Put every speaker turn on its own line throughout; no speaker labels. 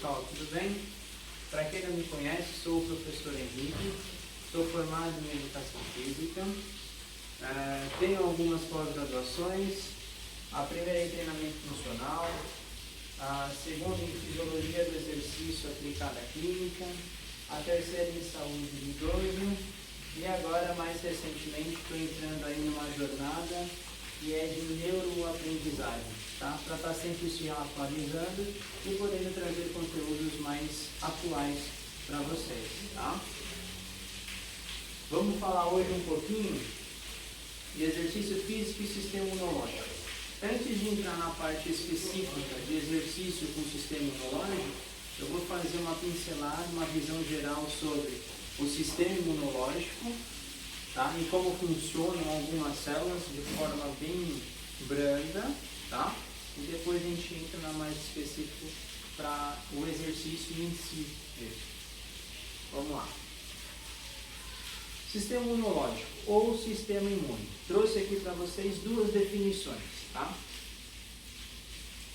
pessoal, tudo bem? Para quem não me conhece, sou o professor Henrique, sou formado em Educação Física, tenho algumas pós-graduações, a primeira em treinamento funcional, a segunda em Fisiologia do Exercício aplicada à Clínica, a terceira em Saúde do Idoso e agora, mais recentemente, estou entrando aí numa jornada que é de neuroaprendizagem, tá? Para estar sempre se atualizando e podendo trazer conteúdos mais atuais para vocês, tá? Vamos falar hoje um pouquinho de exercício físico e sistema imunológico. Antes de entrar na parte específica de exercício com sistema imunológico, eu vou fazer uma pincelada, uma visão geral sobre o sistema imunológico, tá? E como funcionam algumas células de forma bem branda, tá? E depois a gente entra na mais específico para o exercício em si mesmo. Vamos lá. Sistema imunológico ou sistema imune. Trouxe aqui para vocês duas definições, tá?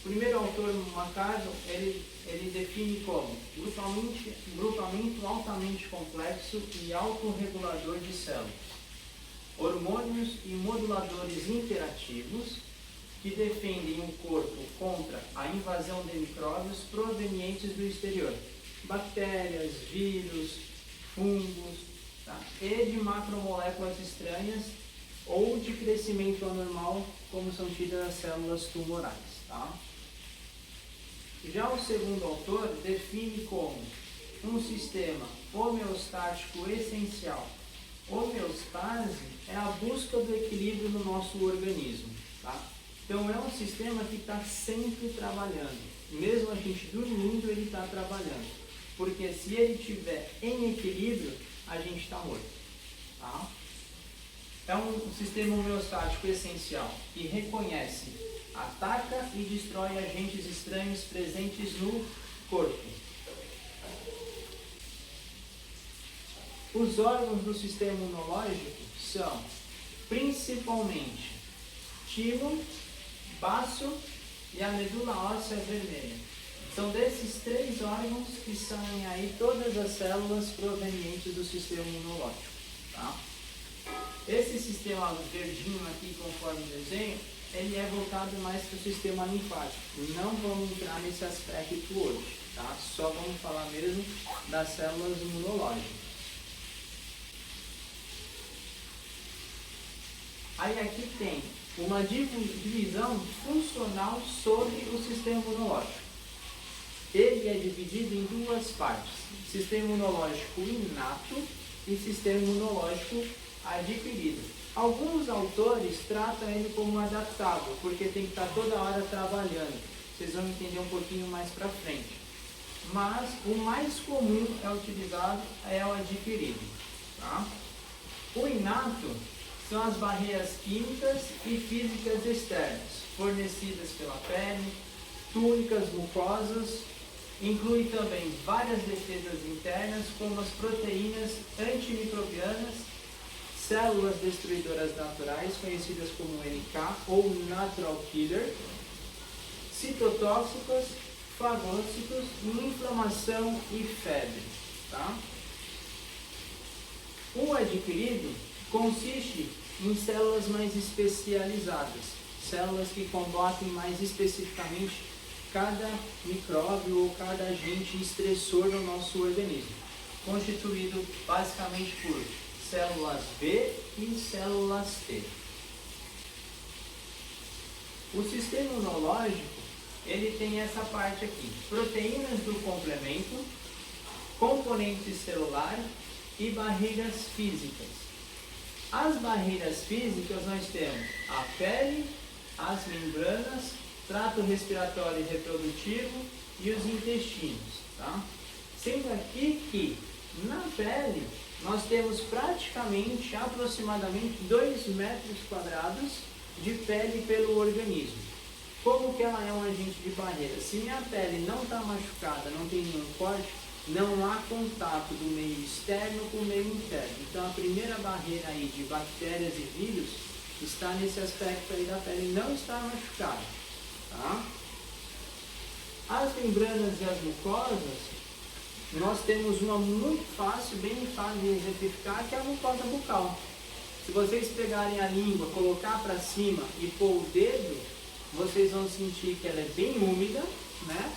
O primeiro autor, Macardo, ele define como grupamento altamente complexo e autorregulador de células, hormônios e moduladores interativos que defendem o corpo contra a invasão de micróbios provenientes do exterior, bactérias, vírus, fungos, tá? E de macromoléculas estranhas ou de crescimento anormal, como são tidas as células tumorais, tá? Já o segundo autor define como um sistema homeostático essencial. Homeostase é a busca do equilíbrio no nosso organismo, tá? Então é um sistema que está sempre trabalhando. Mesmo a gente dormindo, ele está trabalhando. Porque se ele estiver em equilíbrio, a gente está morto, tá? É um sistema homeostático essencial que reconhece, ataca e destrói agentes estranhos presentes no corpo. Os órgãos do sistema imunológico são principalmente timo, baço e a medula óssea vermelha. São desses três órgãos que saem aí todas as células provenientes do sistema imunológico, tá? Esse sistema verdinho aqui, conforme o desenho, ele é voltado mais para o sistema linfático. Não vamos entrar nesse aspecto hoje, tá? Só vamos falar mesmo das células imunológicas. Aí aqui tem uma divisão funcional sobre o sistema imunológico. Ele é dividido em duas partes: sistema imunológico inato e sistema imunológico adquirido. Alguns autores tratam ele como adaptável, porque tem que estar toda hora trabalhando. Vocês vão entender um pouquinho mais para frente. Mas o mais comum é o adquirido, tá? O inato são as barreiras químicas e físicas externas, fornecidas pela pele, túnicas mucosas, inclui também várias defesas internas, como as proteínas antimicrobianas, células destruidoras naturais, conhecidas como NK ou Natural Killer, citotóxicos, fagócitos, inflamação e febre, tá? O adquirido consiste em células mais especializadas, células que combatem mais especificamente cada micróbio ou cada agente estressor no nosso organismo, constituído basicamente por células B e células T. O sistema imunológico, ele tem essa parte aqui: proteínas do complemento, componentes celulares e barreiras físicas. As barreiras físicas nós temos a pele, as membranas, trato respiratório e reprodutivo e os intestinos, tá? Sendo aqui que na pele nós temos praticamente, aproximadamente 2 metros quadrados de pele pelo organismo. Como que ela é um agente de barreira? Se minha pele não está machucada, não tem nenhum corte, não há contato do meio externo com o meio interno. Então a primeira barreira aí de bactérias e vírus está nesse aspecto aí da pele, não está machucada, tá? As membranas e as mucosas, nós temos uma muito fácil, bem fácil de exemplificar, que é a mucosa bucal. Se vocês pegarem a língua, colocar para cima e pôr o dedo, vocês vão sentir que ela é bem úmida, né?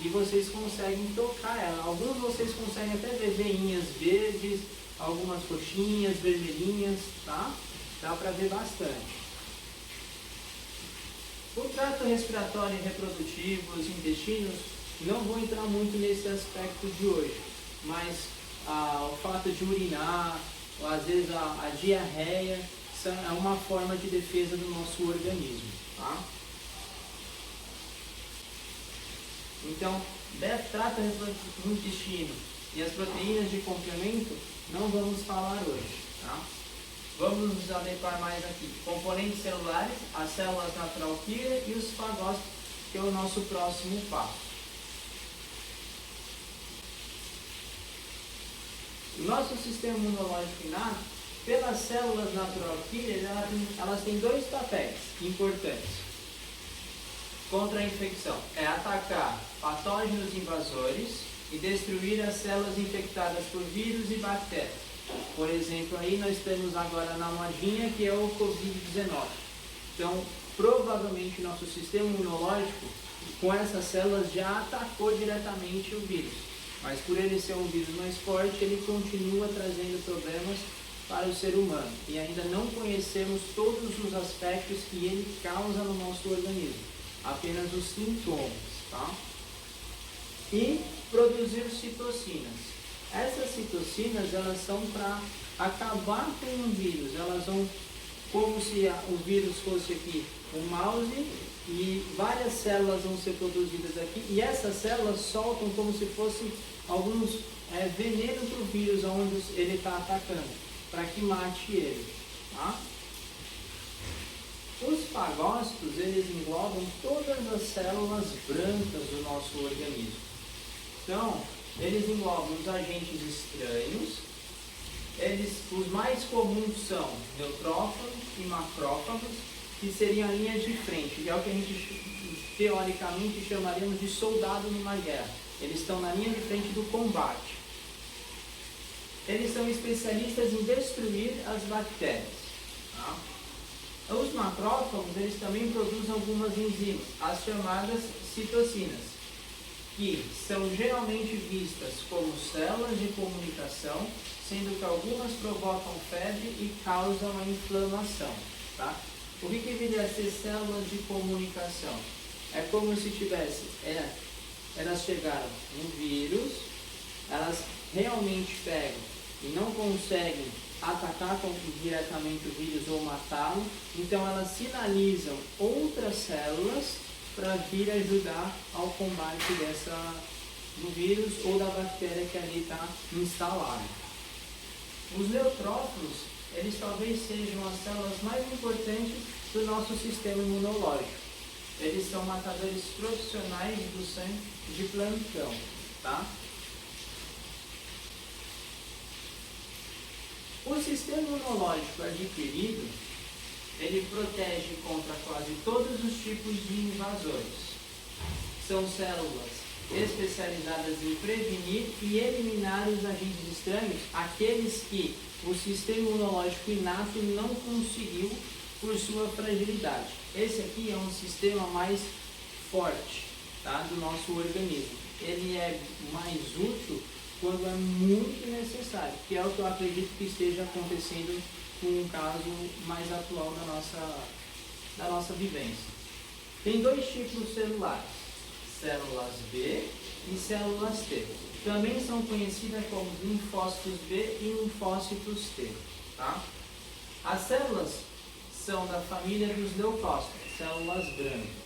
E vocês conseguem tocar ela. Alguns vocês conseguem até ver veinhas verdes, algumas roxinhas, vermelhinhas, tá? Dá para ver bastante. O trato respiratório e reprodutivo, os intestinos, não vou entrar muito nesse aspecto de hoje, mas o fato de urinar, ou às vezes a diarreia, é uma forma de defesa do nosso organismo, tá? Então, trato reprodutivo no intestino e as proteínas de complemento não vamos falar hoje, tá? Vamos nos adequar mais aqui. Componentes celulares, as células natural killer e os fagócitos, que é o nosso próximo passo. O nosso sistema imunológico inato, pelas células natural killer, elas têm dois papéis importantes contra a infecção. É atacar patógenos invasores e destruir as células infectadas por vírus e bactérias. Por exemplo, aí nós temos agora na modinha que é o Covid-19. Então, provavelmente nosso sistema imunológico, com essas células, já atacou diretamente o vírus. Mas por ele ser um vírus mais forte, ele continua trazendo problemas para o ser humano. E ainda não conhecemos todos os aspectos que ele causa no nosso organismo. Apenas os sintomas, tá? E produzir citocinas. Essas citocinas, elas são para acabar com o vírus. Elas vão, como se o vírus fosse aqui um mouse, e várias células vão ser produzidas aqui, e essas células soltam como se fossem alguns veneno para o vírus onde ele está atacando, para que mate ele, tá? Os fagócitos, eles englobam todas as células brancas do nosso organismo. Então, eles englobam os agentes estranhos. Os mais comuns são neutrófagos e macrófagos, que seriam a linha de frente, que é o que a gente teoricamente chamaríamos de soldado numa guerra. Eles estão na linha de frente do combate. Eles são especialistas em destruir as bactérias, tá? Os macrófagos, eles também produzem algumas enzimas, as chamadas citocinas, que são geralmente vistas como células de comunicação, sendo que algumas provocam febre e causam a inflamação, tá? O que viria a ser células de comunicação? É como se tivesse, elas chegaram no vírus, elas realmente pegam e não conseguem atacar diretamente o vírus ou matá-lo, então elas sinalizam outras células para vir ajudar ao combate do vírus ou da bactéria que ali está instalada. Os neutrófilos, eles talvez sejam as células mais importantes do nosso sistema imunológico. Eles são matadores profissionais do sangue de plantão, tá? O sistema imunológico adquirido, ele protege contra quase todos os tipos de invasores. São células especializadas em prevenir e eliminar os agentes estranhos, aqueles que o sistema imunológico inato não conseguiu por sua fragilidade. Esse aqui é um sistema mais forte, tá, do nosso organismo. Ele é mais útil quando é muito necessário, que é o que eu acredito que esteja acontecendo com um caso mais atual da nossa vivência. Tem dois tipos celulares, células B e células T. Também são conhecidas como linfócitos B e linfócitos T. Tá? As células são da família dos leucócitos, células brancas.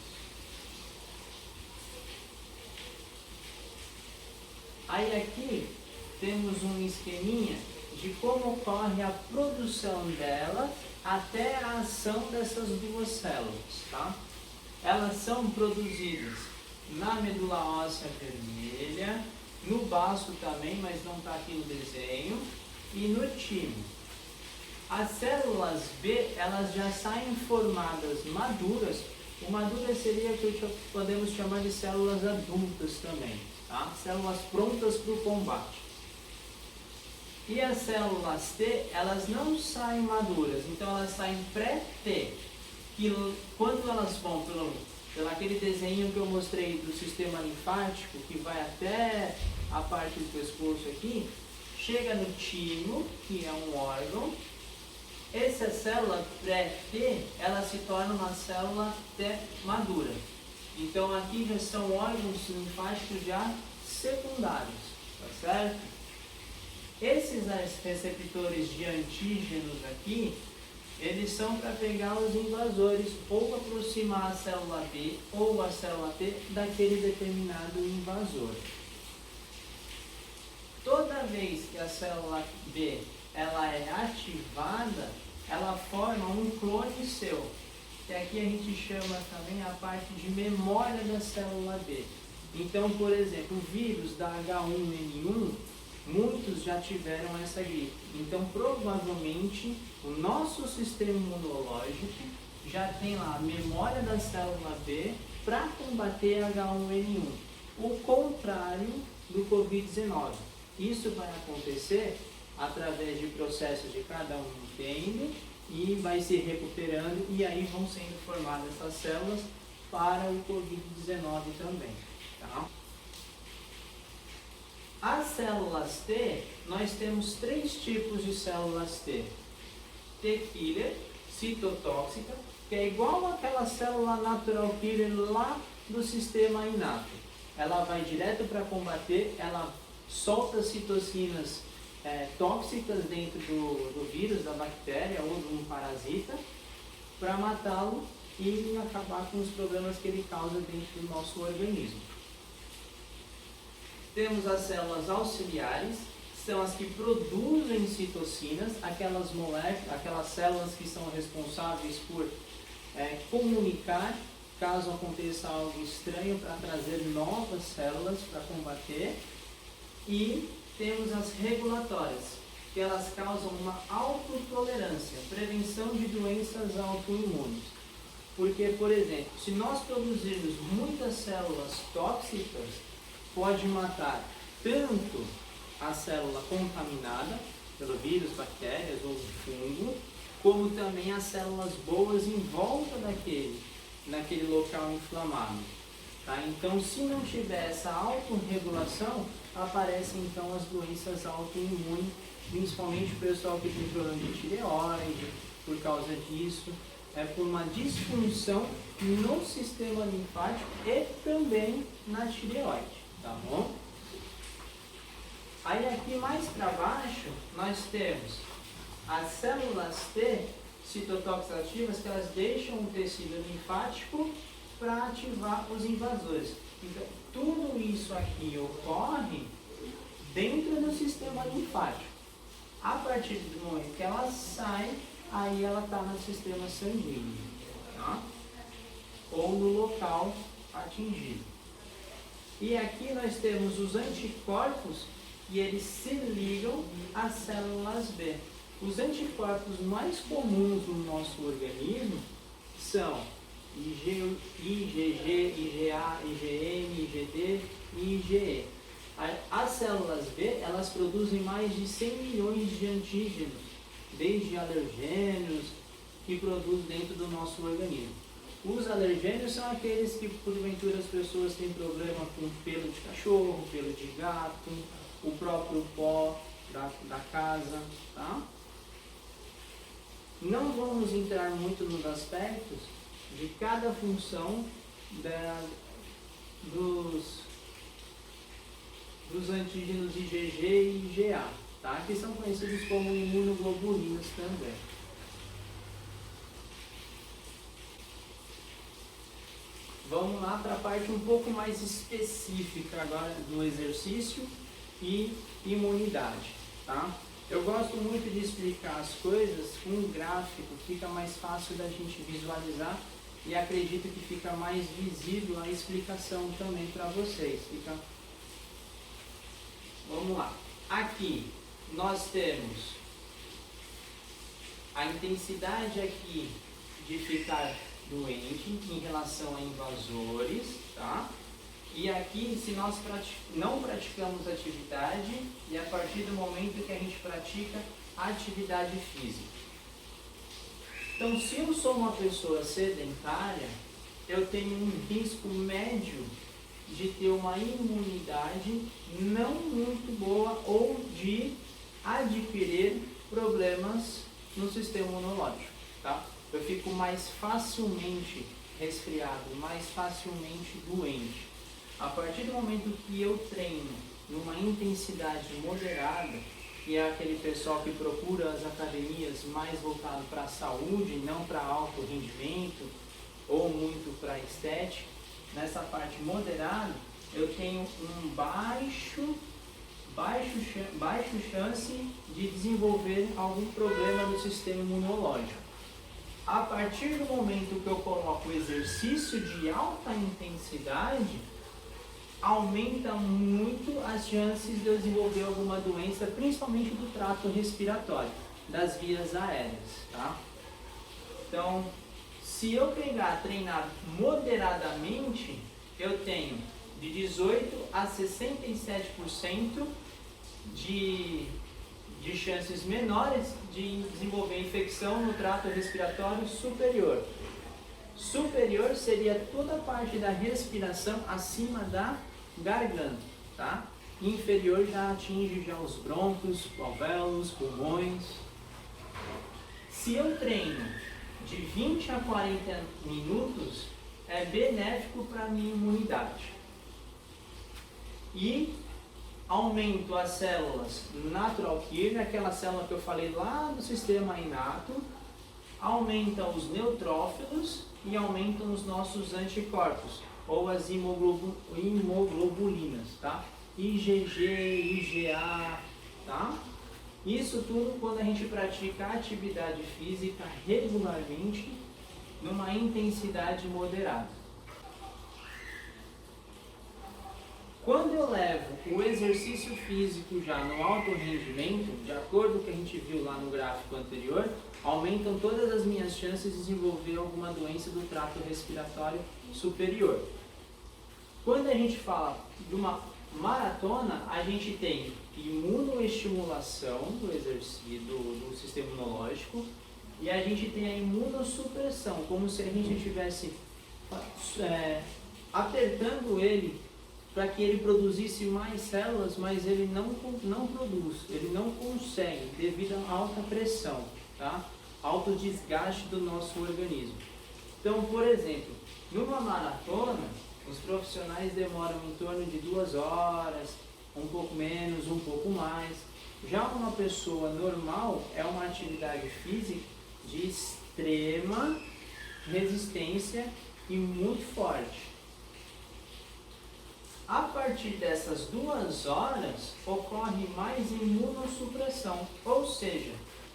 Aí aqui temos um esqueminha de como ocorre a produção dela até a ação dessas duas células, tá? Elas são produzidas na medula óssea vermelha, no baço também, mas não está aqui no desenho, e no timo. As células B, elas já saem formadas maduras madura seria o que podemos chamar de células adultas também, tá? Células prontas para o combate. E as células T, elas não saem maduras, então elas saem pré-T, que quando elas vão pelo aquele desenho que eu mostrei do sistema linfático, que vai até a parte do pescoço aqui, chega no timo, que é um órgão. Essa célula pré-T, ela se torna uma célula T madura. Então aqui já são órgãos linfáticos já secundários, tá certo? Esses receptores de antígenos aqui, eles são para pegar os invasores, ou aproximar a célula B ou a célula T daquele determinado invasor. Toda vez que a célula B ela é ativada, ela forma um clone seu, que aqui a gente chama também a parte de memória da célula B. Então, por exemplo, o vírus da H1N1, muitos já tiveram essa gripe. Então, provavelmente, o nosso sistema imunológico já tem lá a memória da célula B para combater H1N1. O contrário do Covid-19. Isso vai acontecer através de processos de cada um entende e vai se recuperando e aí vão sendo formadas essas células para o Covid-19 também. Tá? As células T, nós temos 3 tipos de células T. T-killer, citotóxica, que é igual àquela célula natural killer lá do sistema inato. Ela vai direto para combater, ela solta citocinas tóxicas dentro do vírus, da bactéria ou de um parasita, para matá-lo e acabar com os problemas que ele causa dentro do nosso organismo. Temos as células auxiliares, são as que produzem citocinas, aquelas moléculas, aquelas células que são responsáveis por comunicar caso aconteça algo estranho para trazer novas células para combater. E temos as regulatórias, que elas causam uma autotolerância, prevenção de doenças autoimunes. Porque, por exemplo, se nós produzirmos muitas células tóxicas, pode matar tanto a célula contaminada pelo vírus, bactérias ou fungo, como também as células boas em volta naquele local inflamado. Tá? Então, se não tiver essa autorregulação, aparecem então as doenças autoimunes, principalmente o pessoal que tem problema de tireoide, por causa disso, por uma disfunção no sistema linfático e também na tireoide, tá bom? Aí aqui mais para baixo, nós temos as células T citotóxicas ativas, que elas deixam o tecido linfático para ativar os invasores. Então, tudo isso aqui ocorre dentro do sistema linfático. A partir do momento que ela sai, aí ela está no sistema sanguíneo, tá? Ou no local atingido. E aqui nós temos os anticorpos, e eles se ligam às células B. Os anticorpos mais comuns no nosso organismo são IgG, IgA, IgM, IgD e IgE. As células B, elas produzem mais de 100 milhões de antígenos, desde alergênios, que produzem dentro do nosso organismo. Os alergênios são aqueles que, porventura, as pessoas têm problema com pelo de cachorro, pelo de gato, o próprio pó da casa, tá? Não vamos entrar muito nos aspectos de cada função dos antígenos IgG e IgA, tá? Que são conhecidos como imunoglobulinas também. Vamos lá para a parte um pouco mais específica agora do exercício e imunidade, tá? Eu gosto muito de explicar as coisas com um gráfico, fica mais fácil da gente visualizar e acredito que fica mais visível a explicação também para vocês. Vamos lá. Aqui nós temos a intensidade aqui de ficar doente em relação a invasores, tá? E aqui, se nós não praticamos atividade, e a partir do momento que a gente pratica atividade física. Então, se eu sou uma pessoa sedentária, eu tenho um risco médio de ter uma imunidade não muito boa ou de adquirir problemas no sistema imunológico, tá? Eu fico mais facilmente resfriado, mais facilmente doente. A partir do momento que eu treino numa intensidade moderada, que é aquele pessoal que procura as academias mais voltado para a saúde, não para alto rendimento ou muito para estética, nessa parte moderada eu tenho um baixo chance de desenvolver algum problema no sistema imunológico. A partir do momento que eu coloco o exercício de alta intensidade, aumenta muito as chances de eu desenvolver alguma doença, principalmente do trato respiratório, das vias aéreas, tá? Então, se eu treinar moderadamente, eu tenho de 18 a 67% de chances menores de desenvolver infecção no trato respiratório superior. Superior seria toda a parte da respiração acima da garganta, tá? Inferior já atinge já os brônquios, alvéolos, pulmões. Se eu treino de 20 a 40 minutos, é benéfico para a minha imunidade. E aumento as células natural killer, aquela célula que eu falei lá do sistema inato, aumenta os neutrófilos e aumentam os nossos anticorpos, ou as imoglobulinas, tá? IgG, IgA, tá? Isso tudo quando a gente pratica atividade física regularmente, numa intensidade moderada. Quando eu levo o exercício físico já no alto rendimento, de acordo com o que a gente viu lá no gráfico anterior, aumentam todas as minhas chances de desenvolver alguma doença do trato respiratório superior. Quando a gente fala de uma maratona, a gente tem imunoestimulação do exercício do sistema imunológico e a gente tem a imunossupressão, como se a gente estivesse apertando ele para que ele produzisse mais células, mas ele não produz, ele não consegue devido à alta pressão, tá? Alto desgaste do nosso organismo. Então, por exemplo, numa maratona, os profissionais demoram em torno de 2 horas, um pouco menos, um pouco mais. Já uma pessoa normal é uma atividade física de extrema resistência e muito forte. A partir dessas 2 horas, ocorre mais imunossupressão, ou seja,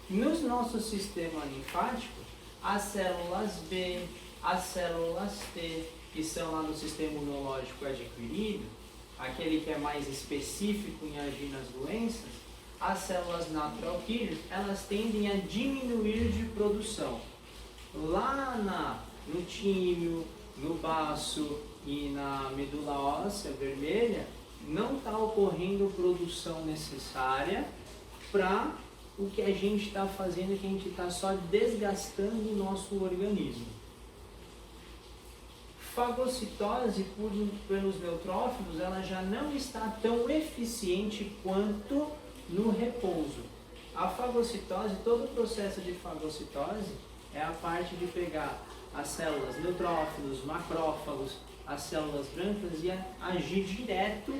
no nosso sistema linfático, as células B, as células T, que são lá do sistema imunológico adquirido, aquele que é mais específico em agir nas doenças, as células natural killer, elas tendem a diminuir de produção. Lá no tímio, no baço e na medula óssea vermelha, não está ocorrendo produção necessária para o que a gente está fazendo, que a gente está só desgastando o nosso organismo. Fagocitose pelos neutrófilos, ela já não está tão eficiente quanto no repouso. A fagocitose, todo o processo de fagocitose é a parte de pegar as células neutrófilos, macrófagos, as células brancas e agir direto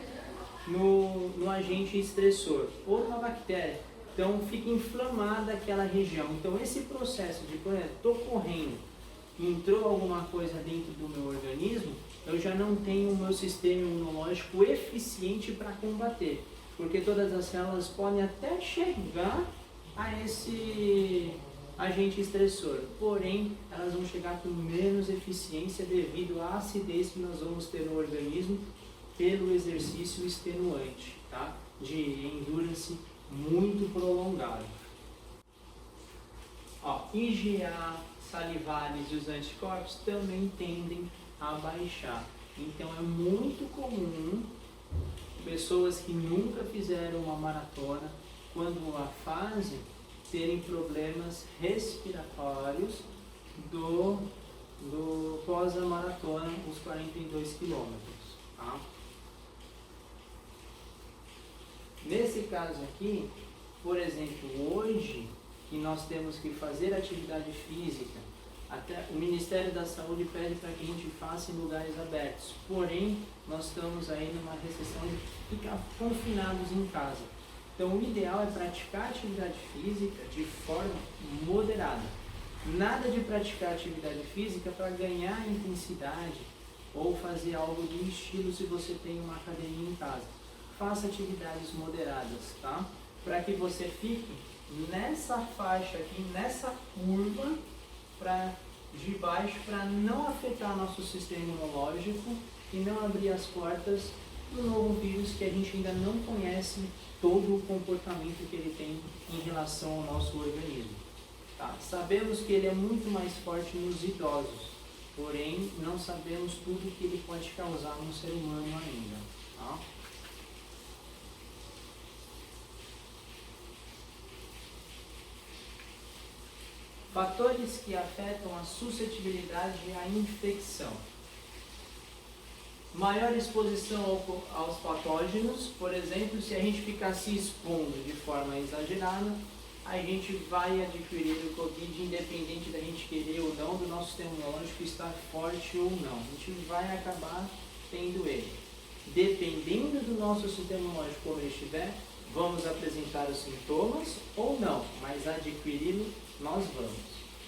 no agente estressor ou na bactéria. Então fica inflamada aquela região. Então esse processo de, por exemplo, estou correndo, entrou alguma coisa dentro do meu organismo, eu já não tenho o meu sistema imunológico eficiente para combater, porque todas as células podem até chegar a esse agente estressor, porém elas vão chegar com menos eficiência devido à acidez que nós vamos ter no organismo pelo exercício extenuante, tá? De endurance muito prolongado. Ó, IgA, salivares e os anticorpos também tendem a baixar. Então é muito comum pessoas que nunca fizeram uma maratona, quando a fazem, terem problemas respiratórios do pós a maratona, os 42 quilômetros. Tá? Nesse caso aqui, por exemplo, hoje que nós temos que fazer atividade física, até o Ministério da Saúde pede para que a gente faça em lugares abertos, porém nós estamos aí numa recessão de ficar confinados em casa. Então o ideal é praticar atividade física de forma moderada. Nada de praticar atividade física para ganhar intensidade ou fazer algo do estilo se você tem uma academia em casa. Faça atividades moderadas, tá? Para que você fique nessa faixa aqui, nessa curva de baixo, para não afetar nosso sistema imunológico e não abrir as portas do novo vírus que a gente ainda não conhece todo o comportamento que ele tem em relação ao nosso organismo. Tá? Sabemos que ele é muito mais forte nos idosos, porém não sabemos tudo que ele pode causar no ser humano ainda. Tá? Fatores que afetam a suscetibilidade à infecção. Maior exposição aos patógenos, por exemplo, se a gente ficar se expondo de forma exagerada, a gente vai adquirir o Covid independente da gente querer ou não, do nosso sistema imunológico estar forte ou não. A gente vai acabar tendo ele. Dependendo do nosso sistema imunológico como ele estiver, vamos apresentar os sintomas ou não, mas adquiri-lo nós vamos,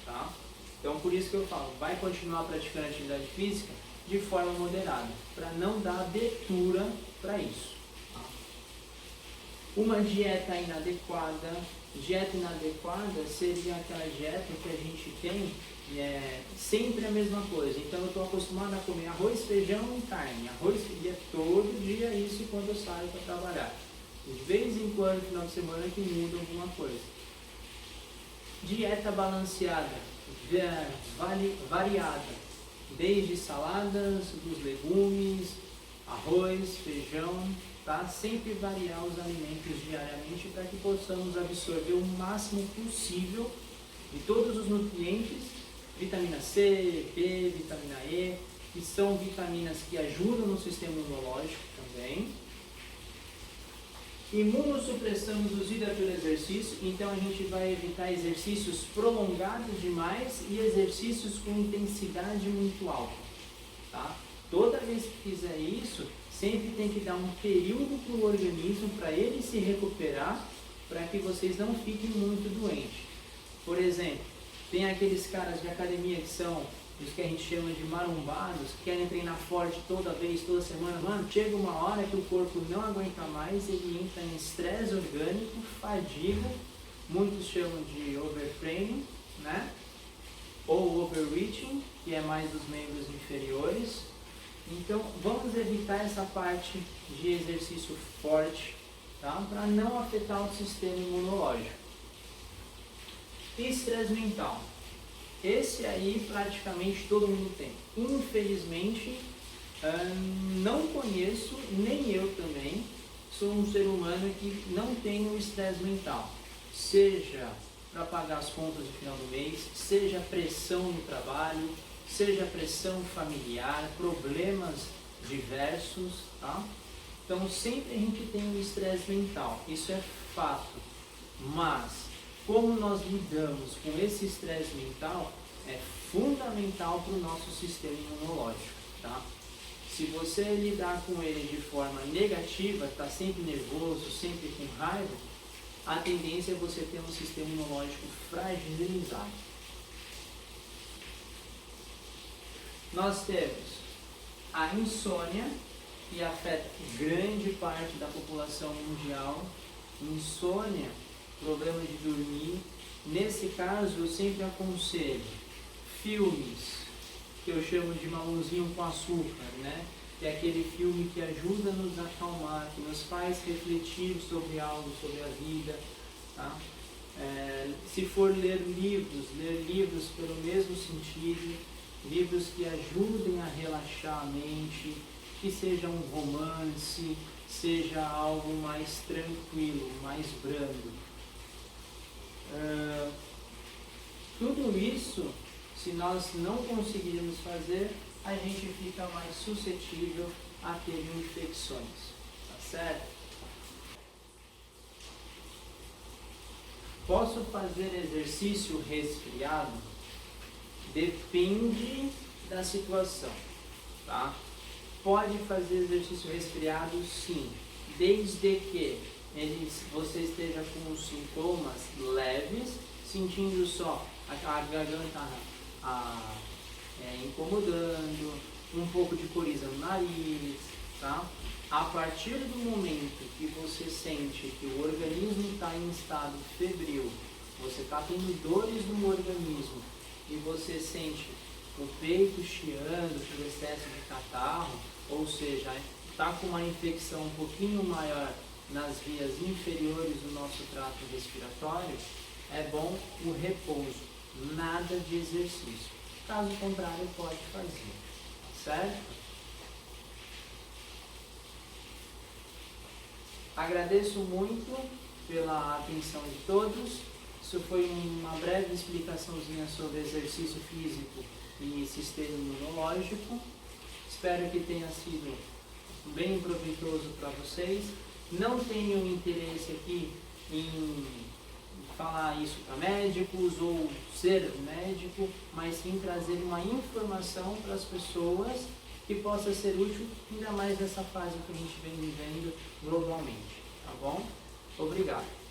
tá? Então por isso que eu falo, vai continuar praticando atividade física de forma moderada, para não dar abertura para isso. Tá? Uma dieta inadequada. Dieta inadequada seria aquela dieta que a gente tem sempre a mesma coisa. Então eu estou acostumado a comer arroz, feijão e carne. Arroz e todo dia isso quando eu saio para trabalhar. De vez em quando, no final de semana, que muda alguma coisa. Dieta balanceada, variada, desde saladas, dos legumes, arroz, feijão, tá? Sempre variar os alimentos diariamente para que possamos absorver o máximo possível de todos os nutrientes, vitamina C, B, vitamina E, que são vitaminas que ajudam no sistema imunológico também. Imunossupressão induzida pelo exercício, então a gente vai evitar exercícios prolongados demais e exercícios com intensidade muito alta. Tá? Toda vez que fizer isso, sempre tem que dar um período para o organismo, para ele se recuperar, para que vocês não fiquem muito doentes. Por exemplo, tem aqueles caras de academia que são os que a gente chama de marombados, que querem treinar forte toda vez, toda semana. Mano, chega uma hora que o corpo não aguenta mais, ele entra em estresse orgânico, fadiga, muitos chamam de overtraining, né? Ou overreaching, que é mais dos membros inferiores. Então, vamos evitar essa parte de exercício forte, tá? Para não afetar o sistema imunológico. Estresse mental. Esse aí praticamente todo mundo tem. Infelizmente, não conheço, nem eu também, sou um ser humano que não tem um estresse mental. Seja para pagar as contas no final do mês, seja pressão no trabalho, seja pressão familiar, problemas diversos, tá? Então sempre a gente tem um estresse mental, isso é fato. Mas como nós lidamos com esse estresse mental é fundamental para o nosso sistema imunológico, tá? Se você lidar com ele de forma negativa, está sempre nervoso, sempre com raiva, a tendência é você ter um sistema imunológico fragilizado. Nós temos a insônia, que afeta grande parte da população mundial. Insônia, problema de dormir. Nesse caso, eu sempre aconselho filmes, que eu chamo de mamãozinho com açúcar, né? Que é aquele filme que ajuda a nos acalmar, que nos faz refletir sobre algo, sobre a vida, tá? Se for ler livros pelo mesmo sentido, livros que ajudem a relaxar a mente, que seja um romance, seja algo mais tranquilo, mais brando. Tudo isso, se nós não conseguirmos fazer, a gente fica mais suscetível a ter infecções, tá certo? Posso fazer exercício resfriado? Depende da situação, tá? Pode fazer exercício resfriado, sim, desde que você esteja com os sintomas leves, sentindo só a garganta incomodando, um pouco de coriza no nariz, tá? A partir do momento que você sente que o organismo está em estado febril, você está tendo dores no organismo e você sente o peito chiando por excesso de catarro, ou seja, está com uma infecção um pouquinho maior nas vias inferiores do nosso trato respiratório, é bom o repouso, nada de exercício. Caso contrário, pode fazer, certo? Agradeço muito pela atenção de todos. Isso foi uma breve explicaçãozinha sobre exercício físico e sistema imunológico. Espero que tenha sido bem proveitoso para vocês. Não tenho interesse aqui em falar isso para médicos ou ser médico, mas sim trazer uma informação para as pessoas que possa ser útil, ainda mais nessa fase que a gente vem vivendo globalmente, tá bom? Obrigado.